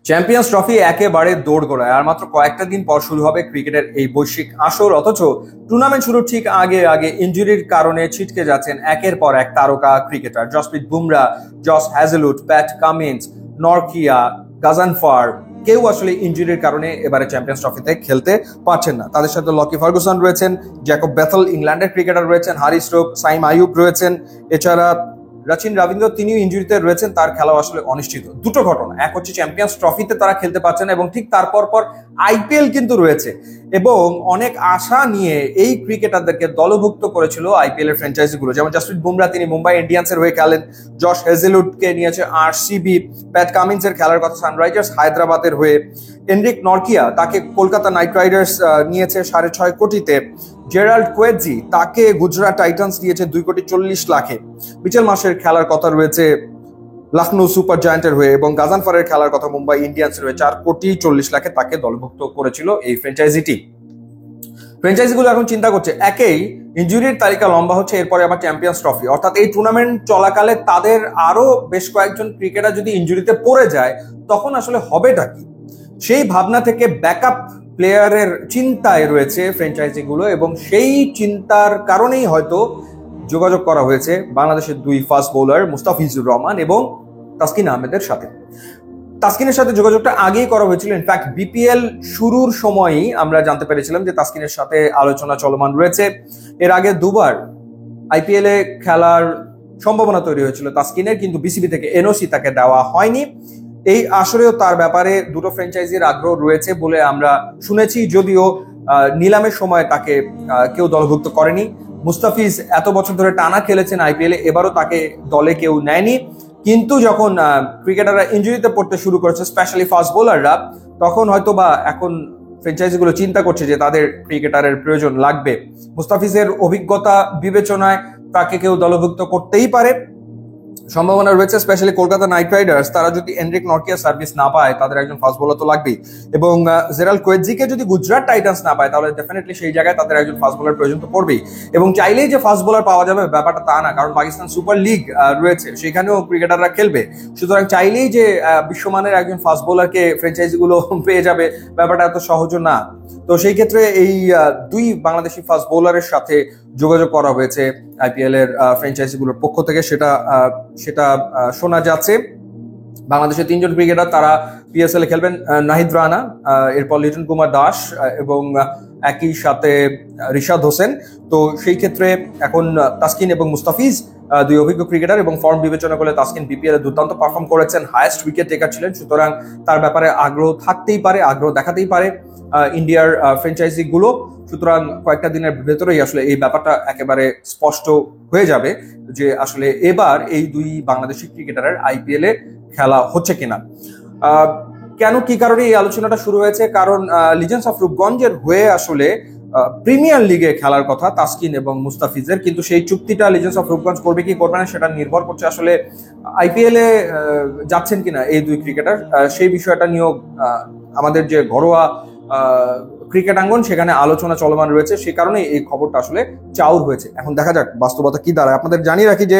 Champions trophy একেবারে দোরগোড়ায়, আর মাত্র কয়েকটা দিন পর শুরু হবে ক্রিকেটের এই বৈশ্বিক আসর। অথচ টুর্নামেন্ট শুরুর ঠিক আগে আগে ইনজুরির কারণে ছিটকে যাচ্ছেন একের পর এক তারকা cricketer. Jasprit Bumrah, Josh Hazlewood, Pat Cummins, Nortje, Ghazanfar, কেউ আসলে ইনজুরির কারণে এবারে চ্যাম্পিয়ন্স ট্রফিতে খেলতে পারছেন না। তাদের সাথে লকি ফার্গুসন রয়েছেন, জ্যাকব বেথেল ইংল্যান্ডের ক্রিকেটার রয়েছেন, হারি স্টোক, সাইম আইয়ুব রয়েছেন, এছাড়া রাচিন রবীন্দ্র তিনিও ইনজুরিতে রয়েছেন, তার খেলাও আসলে অনিশ্চিত। দুটো ঘটনা, এক হচ্ছে চ্যাম্পিয়ন্স ট্রফিতে তারা খেলতে পারছে না, এবং ঠিক তারপর পর আইপিএল কিন্তু রয়েছে, এবং অনেক আশা নিয়ে এই ক্রিকেটারদেরকে দলভুক্ত করেছিল আইপিএল এর ফ্র্যাঞ্চাইজি গুলো। যেমন জসপ্রীত বুমরা, তিনি মুম্বাই ইন্ডিয়ান্সের হয়ে খেলেন, জশ হেজেলউডকে নিয়েছে আরসিবি, প্যাট কামিন্সের খেলার কথা সানরাইজার্স হায়দ্রাবাদের হয়ে, এনরিক নরকিয়া তাকে কলকাতা নাইট রাইডার্স নিয়েছে 6.5 কোটিতে, জেরাল্ড কোয়েজি তাকে গুজরাট টাইটান্স দিয়েছে 2,40,00,000-এ, মিচেল মার্শের খেলার কথা রয়েছে লখনৌ সুপার জায়ান্টের হয়ে, এবং গাজানফারের খেলার কথা মুম্বাই ইন্ডিয়ান্সের হয়ে 4,40,00,000-এ তাকে দলভুক্ত করেছিল এই ফ্র্যাঞ্চাইজিটি। ফ্র্যাঞ্চাইজিগুলো এখন চিন্তা করছে, একেই ইনজুরির তালিকা লম্বা হচ্ছে, এরপরে আবার চ্যাম্পিয়ন্স ট্রফি, অর্থাৎ এই টুর্নামেন্ট চলাকালে তাদের আরো বেশ কয়েকজন ক্রিকেটার যদি ইনজুরিতে পড়ে যায় তখন আসলে হবেটা কি, সেই ভাবনা থেকে ব্যাকআপ প্লেয়ারের চিন্তায় রয়েছে ফ্র্যাঞ্চাইজিগুলো, এবং সেই চিন্তার কারণেই হয়তো যোগাযোগ করা হয়েছে বাংলাদেশের দুই ফাস্ট বোলার মুস্তাফিজুর রহমান এবং তাসকিন আহমেদের সাথে। তাসকিনের সাথে যোগাযোগটা আগেই করা হয়েছিল, ইনফ্যাক্ট বিপিএল শুরুর সময়ই আমরা জানতে পেরেছিলাম যে তাসকিনের সাথে আলোচনা চলমান রয়েছে। এর আগে দুবার আইপিএল এ খেলার সম্ভাবনা তৈরি হয়েছিল তাসকিনের, কিন্তু বিসিবি থেকে এনওসি তাকে দেওয়া হয়নি। এই আসরেও তার ব্যাপারে দুটো ফ্র্যাঞ্চাইজির আগ্রহ রয়েছে বলে আমরা শুনেছি, যদিও নিলামের সময় তাকে কেউ দলভুক্ত করেনি। মুস্তাফিজ এত বছর ধরে টানা খেলেছেন আইপিএল এ, এবারও তাকে দলে কেউ নেয়নি। কিন্তু যখন ক্রিকেটাররা ইনজুরিতে পড়তে শুরু করেছে, স্পেশালি ফাস্ট বোলাররা, তখন হয়তো বা এখন ফ্র্যাঞ্চাইজিগুলো চিন্তা করছে যে তাদের ক্রিকেটারের প্রয়োজন লাগবে। মুস্তাফিজের অভিজ্ঞতা বিবেচনায় তাকে কেউ দলভুক্ত করতেই পারে, সম্ভাবনা রয়েছে। স্পেশালি কলকাতা নাইট রাইডার্স, তারা যদি এনরিক নরকিয়া সার্ভিস না পায়, তাদের একজন ফাস্ট বোলার তো লাগবেই, এবং জেরাল্ড কোয়েজিকে যদি গুজরাট টাইটান্স না পায়, তাহলে ডেফিনেটলি সেই জায়গায় তাদের একজন ফাস্ট বোলার প্রয়োজন তো পড়বেই। এবং চাইলেই যে ফাস্ট বোলার পাওয়া যাবে ব্যাপারটা তা না, কারণ পাকিস্তান সুপার লিগ রয়েছে, সেখানেও ক্রিকেটাররা খেলবে। সুতরাং চাইলেই যে বিশ্বমানের একজন ফাস্ট বোলারকে ফ্র্যাঞ্চাইজিগুলো পেয়ে যাবে, ব্যাপারটা এত সহজ না। তো সেই ক্ষেত্রে এই দুই বাংলাদেশি ফাস্ট বোলারের সাথে যোগাযোগ করা হয়েছে আইপিএল এর ফ্র্যাঞ্চাইজিগুলোর পক্ষ থেকে, সেটা শোনা যাচ্ছে। বাংলাদেশের তিনজন ক্রিকেটার তারা পিএসএল এ খেলবেন, নাহিদ রানা, এরপর লিটন কুমার দাস, এবং একই সাথে রিশাদ হোসেন। তো সেই ক্ষেত্রে এখন তাসকিন এবং মুস্তাফিজ দুই অভিজ্ঞ ক্রিকেটার, এবং ফর্ম বিবেচনা করলে তাসকিন বিপিএল এ দুর্দান্ত পারফর্ম করেছেন, হায়েস্ট উইকেট টেকার ছিলেন, সুতরাং তার ব্যাপারে আগ্রহ থাকতেই পারে, আগ্রহ দেখাতেই পারে ইন্ডিয়ার ফ্র্যাঞ্চাইজি গুলো। সুতরাং কয়েকটা দিনের ভেতরেই আসলে এই ব্যাপারটা একেবারে স্পষ্ট হয়ে যাবে যে আসলে এবার এই দুই বাংলাদেশি ক্রিকেটারের আইপিএল এ খেলা হচ্ছে কিনা। কেন, কি কারণে এই আলোচনাটা শুরু হয়েছে? কারণ লিজেন্ডস অফ রূপগঞ্জের হয়ে আসলে প্রিমিয়ার লিগে খেলার কথা তাসকিন এবং মুস্তাফিজের, কিন্তু সেই চুক্তিটা লিজেন্ডস অফ রূপগঞ্জ করবে কি করবে না সেটা নির্ভর করছে আসলে আইপিএল এ যাচ্ছেন কিনা এই দুই ক্রিকেটার, সেই বিষয়টা নিয়েও আমাদের যে ঘরোয়া ক্রিকেট আঙ্গন সেখানে আলোচনা চলমান রয়েছে, সে কারণে এই খবরটা আসলে চাউর হয়েছে। এখন দেখা যাক বাস্তবতা কি দাঁড়ায়। আপনাদের জানিয়ে রাখি যে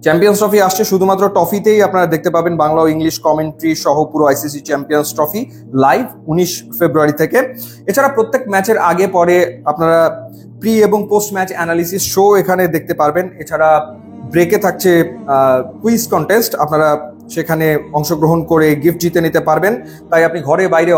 চ্যাম্পিয়ন্স ট্রফি আসছে, শুধুমাত্র ট্রফিতেই আপনারা দেখতে পাবেন বাংলা ও ইংলিশ কমেন্ট্রি সহ পুরো আইসিসি চ্যাম্পিয়ন্স ট্রফি লাইভ 19 ফেব্রুয়ারি থেকে। এছাড়া প্রত্যেক ম্যাচের আগে পরে আপনারা প্রি এবং পোস্ট ম্যাচ অ্যানালিসিস শো এখানে দেখতে পারবেন। এছাড়া ব্রেকে থাকছে কুইজ কন্টেস্ট, আপনারা সেখানে অংশগ্রহণ করে গিফট জিতে নিতে পারবেন। তাই আপনি ঘরে বাইরে